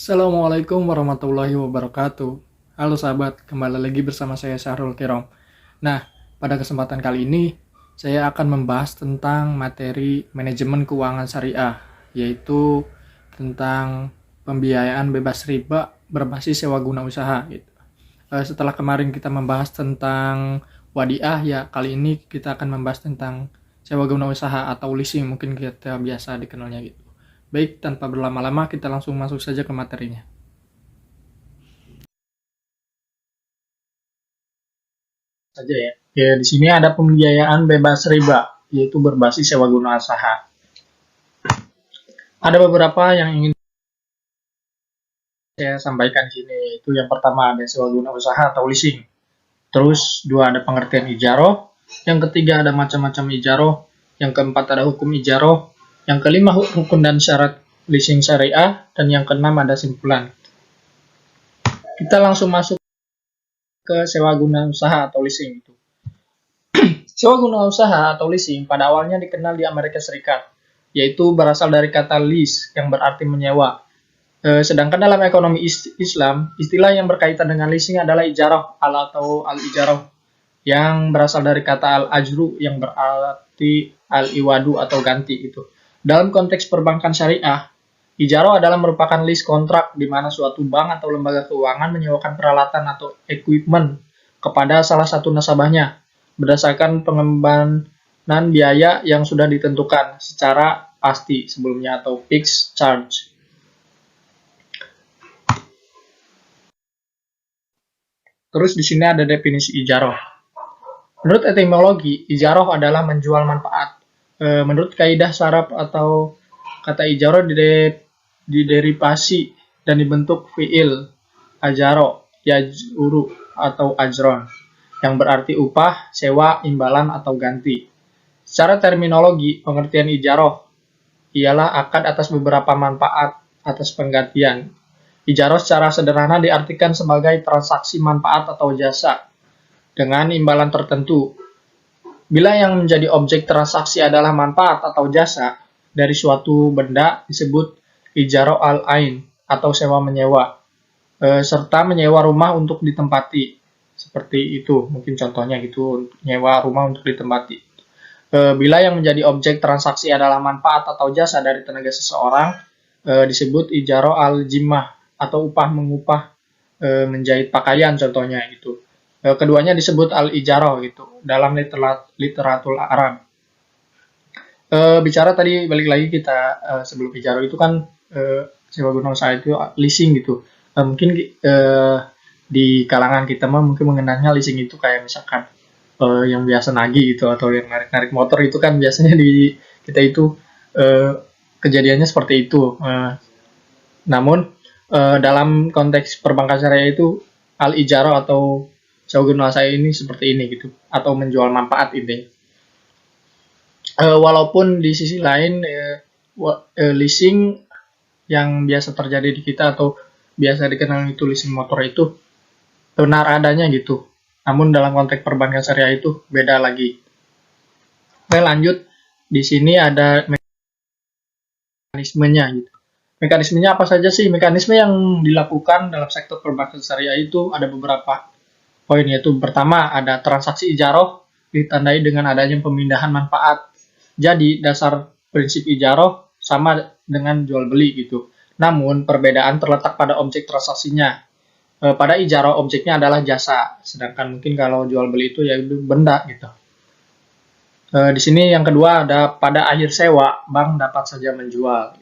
Assalamualaikum warahmatullahi wabarakatuh. Halo sahabat, kembali lagi bersama saya Syahrul Kirom. Nah, pada kesempatan kali ini saya akan membahas tentang materi manajemen keuangan syariah, yaitu tentang pembiayaan bebas riba berbasis sewa guna usaha gitu. Setelah kemarin kita membahas tentang wadiah, ya kali ini kita akan membahas tentang sewa guna usaha atau leasing, mungkin kita biasa dikenalnya gitu. Baik, tanpa berlama-lama kita langsung masuk saja ke materinya. Saja ya. Ya, di sini ada pembiayaan bebas riba, yaitu berbasis sewa guna usaha. Ada beberapa yang ingin saya sampaikan di sini, yaitu yang pertama ada sewa guna usaha atau leasing. Terus dua ada pengertian ijaroh, yang ketiga ada macam-macam ijaroh, yang keempat ada hukum ijaroh, yang kelima hukum dan syarat leasing syariah, dan yang keenam ada simpulan. Kita langsung masuk ke sewa guna usaha atau leasing itu. Sewa guna usaha atau leasing pada awalnya dikenal di Amerika Serikat, yaitu berasal dari kata lease yang berarti menyewa. Sedangkan dalam ekonomi Islam, istilah yang berkaitan dengan leasing adalah ijarah atau al-ijarah yang berasal dari kata al-ajru yang berarti al-iwadu atau ganti itu. Dalam konteks perbankan syariah, ijarah adalah merupakan lease kontrak di mana suatu bank atau lembaga keuangan menyewakan peralatan atau equipment kepada salah satu nasabahnya berdasarkan pengembangan biaya yang sudah ditentukan secara pasti sebelumnya atau fixed charge. Terus di sini ada definisi ijarah. Menurut etimologi, ijarah adalah menjual manfaat. Menurut kaidah saraf atau kata ijarah diderivasi dan dibentuk fiil ajaro, yajuru atau ajron yang berarti upah, sewa, imbalan atau ganti. Secara terminologi, pengertian ijarah ialah akad atas beberapa manfaat atas penggantian. Ijarah secara sederhana diartikan sebagai transaksi manfaat atau jasa dengan imbalan tertentu. Bila yang menjadi objek transaksi adalah manfaat atau jasa dari suatu benda disebut ijarah al-ain atau sewa menyewa, serta menyewa rumah untuk ditempati. Seperti itu, mungkin contohnya gitu, nyewa rumah untuk ditempati. Bila yang menjadi objek transaksi adalah manfaat atau jasa dari tenaga seseorang, disebut ijarah al-jimmah atau upah mengupah menjahit pakaian contohnya gitu. Keduanya disebut al-ijarah gitu dalam literatur Arab. Bicara tadi balik lagi kita sebelum ijarah itu kan sewa guna usaha itu leasing gitu. Mungkin di kalangan kita mah mungkin mengenalnya leasing itu kayak misalkan yang biasa nagih gitu atau yang narik-narik motor itu kan biasanya di kita itu kejadiannya seperti itu. Namun dalam konteks perbankan syariah itu al-ijarah atau sewa guna usaha ini seperti ini gitu atau menjual manfaat ini. Walaupun di sisi lain leasing yang biasa terjadi di kita atau biasa dikenal itu leasing motor itu benar adanya gitu. Namun dalam konteks perbankan syariah itu beda lagi. Oke, lanjut. Di sini ada mekanismenya gitu. Mekanismenya apa saja sih? Mekanisme yang dilakukan dalam sektor perbankan syariah itu ada beberapa poin, yaitu pertama ada transaksi ijarah ditandai dengan adanya pemindahan manfaat. Jadi dasar prinsip ijarah sama dengan jual beli gitu. Namun perbedaan terletak pada objek transaksinya. Pada ijarah objeknya adalah jasa, sedangkan mungkin kalau jual beli itu ya benda gitu. Di sini yang kedua ada pada akhir sewa bank dapat saja menjual.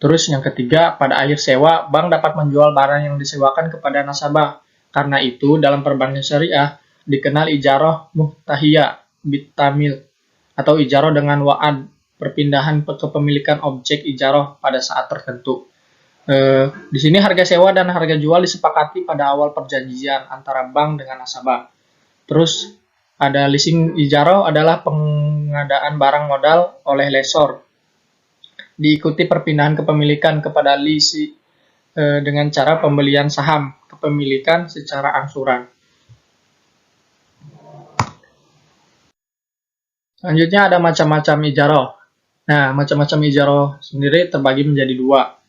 Terus yang ketiga pada akhir sewa bank dapat menjual barang yang disewakan kepada nasabah. Karena itu dalam perbankan syariah dikenal ijarah muhtahiyah bitamil atau ijarah dengan wa'ad perpindahan kepemilikan objek ijarah pada saat tertentu. Di sini harga sewa dan harga jual disepakati pada awal perjanjian antara bank dengan nasabah. Terus ada leasing ijarah adalah pengadaan barang modal oleh lessor. Diikuti perpindahan kepemilikan kepada leasing dengan cara pembelian saham kepemilikan secara angsuran. Selanjutnya ada macam-macam ijarah. Nah, macam-macam ijarah sendiri terbagi menjadi dua.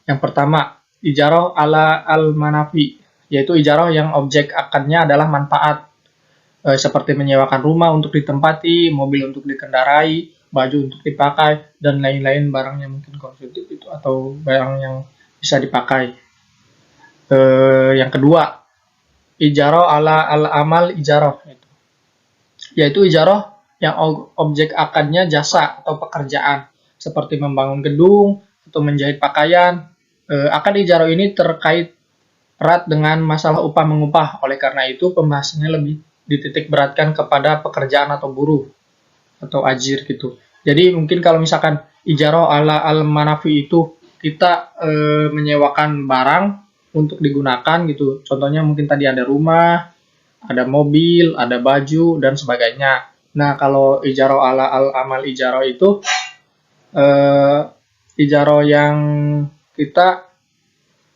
Yang pertama, ijarah ala al-manafi, yaitu ijarah yang objek akadnya adalah manfaat, seperti menyewakan rumah untuk ditempati, mobil untuk dikendarai, baju untuk dipakai, dan lain-lain barang yang mungkin konsumtif itu atau barang yang bisa dipakai. Yang kedua, ijarah ala al-amal ijarah, yaitu ijarah yang objek akadnya jasa atau pekerjaan, seperti membangun gedung atau menjahit pakaian. Akad ijarah ini terkait erat dengan masalah upah mengupah. Oleh karena itu, pembahasannya lebih dititik beratkan kepada pekerjaan atau buruh atau ajir gitu. Jadi mungkin kalau misalkan ijarah ala al-manafi itu kita menyewakan barang untuk digunakan gitu. Contohnya mungkin tadi ada rumah, ada mobil, ada baju dan sebagainya. Nah, kalau ijarah ala al-amal ijarah itu ijarah yang kita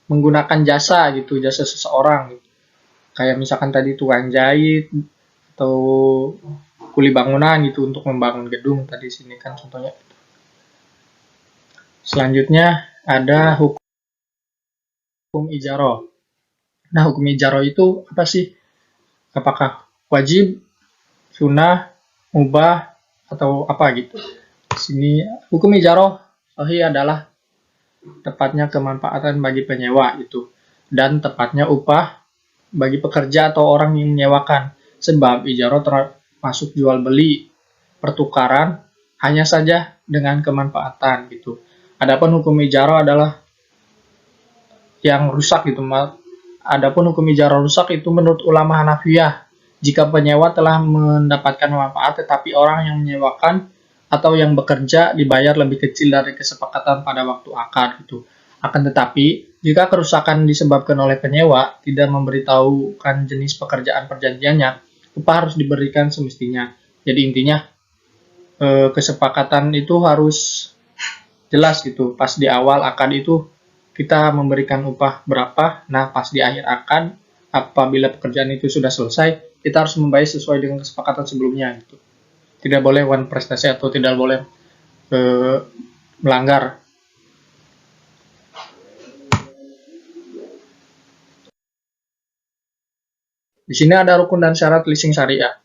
menggunakan jasa gitu, jasa seseorang gitu. Kayak misalkan tadi tukang jahit atau kuli bangunan gitu untuk membangun gedung tadi sini kan contohnya. Selanjutnya ada hukum ijarah. Nah, hukum ijarah itu apa sih? Apakah wajib, sunnah, mubah, atau apa gitu? Di sini hukum ijarah sahih adalah tepatnya kemanfaatan bagi penyewa itu, dan tepatnya upah bagi pekerja atau orang yang menyewakan. Sebab ijarah termasuk jual beli, pertukaran, hanya saja dengan kemanfaatan gitu. Adapun hukum ijarah adalah yang rusak gitu. Adapun hukum ijarah rusak itu menurut ulama Hanafiyah, jika penyewa telah mendapatkan manfaat tetapi orang yang menyewakan atau yang bekerja dibayar lebih kecil dari kesepakatan pada waktu akad gitu. Akan tetapi, jika kerusakan disebabkan oleh penyewa tidak memberitahukan jenis pekerjaan perjanjiannya, upah harus diberikan semestinya. Jadi intinya kesepakatan itu harus jelas gitu. Pas di awal akad itu kita memberikan upah berapa, nah pas di akhir akad apabila pekerjaan itu sudah selesai, kita harus membayar sesuai dengan kesepakatan sebelumnya gitu. Tidak boleh one prestasi atau tidak boleh melanggar. Di sini ada rukun dan syarat leasing syariah.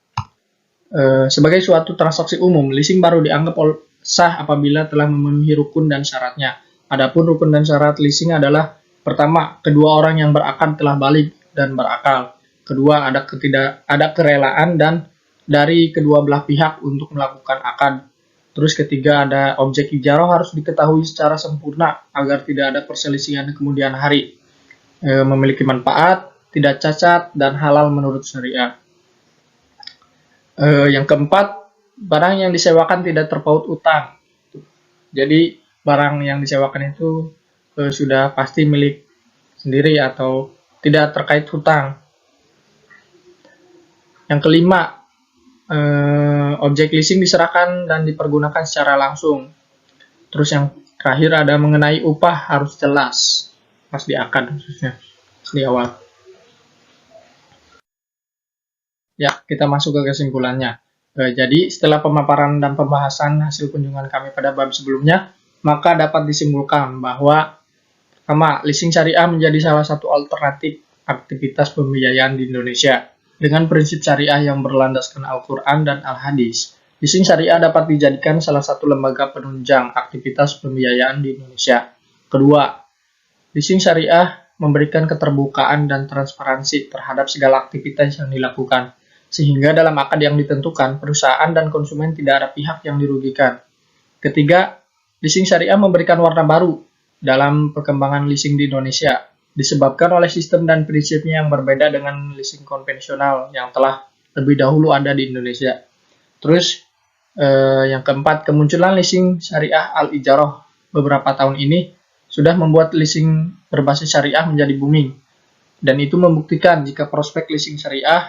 Sebagai suatu transaksi umum, leasing baru dianggap sah apabila telah memenuhi rukun dan syaratnya. Adapun rukun dan syarat leasing adalah: pertama, kedua orang yang berakad telah balik dan berakal. Kedua, ada kerelaan dan dari kedua belah pihak untuk melakukan akad. Terus ketiga, ada objek ijarah harus diketahui secara sempurna agar tidak ada perselisihan di kemudian hari. Memiliki manfaat, tidak cacat, dan halal menurut syariah. Yang keempat, barang yang disewakan tidak terpaut utang. Jadi barang yang disewakan itu sudah pasti milik sendiri atau tidak terkait hutang. Yang kelima, objek leasing diserahkan dan dipergunakan secara langsung. Terus yang terakhir ada mengenai upah harus jelas pas di akad khususnya di awal. Ya, kita masuk ke kesimpulannya. Jadi setelah pemaparan dan pembahasan hasil kunjungan kami pada bab sebelumnya, maka dapat disimpulkan bahwa pertama, leasing syariah menjadi salah satu alternatif aktivitas pembiayaan di Indonesia. Dengan prinsip syariah yang berlandaskan Al-Quran dan Al-Hadis, leasing syariah dapat dijadikan salah satu lembaga penunjang aktivitas pembiayaan di Indonesia. Kedua, leasing syariah memberikan keterbukaan dan transparansi terhadap segala aktivitas yang dilakukan, sehingga dalam akad yang ditentukan, perusahaan dan konsumen tidak ada pihak yang dirugikan. Ketiga, leasing syariah memberikan warna baru dalam perkembangan leasing di Indonesia, disebabkan oleh sistem dan prinsipnya yang berbeda dengan leasing konvensional yang telah lebih dahulu ada di Indonesia. Terus, yang keempat, kemunculan leasing syariah al-ijarah beberapa tahun ini sudah membuat leasing berbasis syariah menjadi booming. Dan itu membuktikan jika prospek leasing syariah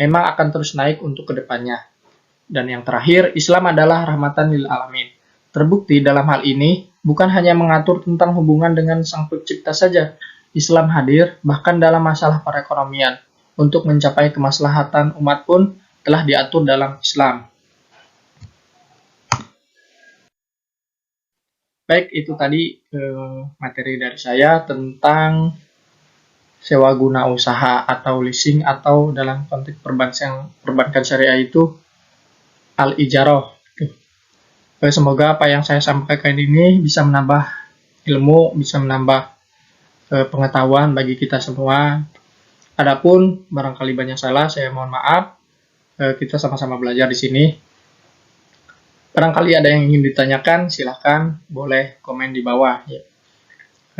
memang akan terus naik untuk kedepannya. Dan yang terakhir, Islam adalah rahmatan lil alamin. Terbukti dalam hal ini, bukan hanya mengatur tentang hubungan dengan Sang Pencipta saja, Islam hadir bahkan dalam masalah perekonomian. Untuk mencapai kemaslahatan umat pun telah diatur dalam Islam. Baik, itu tadi materi dari saya tentang sewa guna usaha atau leasing, atau dalam konteks perbankan syariah itu al-ijarah. Semoga apa yang saya sampaikan ini bisa menambah ilmu, bisa menambah pengetahuan bagi kita semua. Adapun barangkali banyak salah, saya mohon maaf. Kita sama-sama belajar di sini. Barangkali ada yang ingin ditanyakan, silahkan boleh komen di bawah. Ya.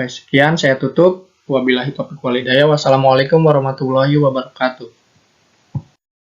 Sekian, saya tutup. Wabillahi taufiq wal hidayah. Wassalamualaikum warahmatullahi wabarakatuh.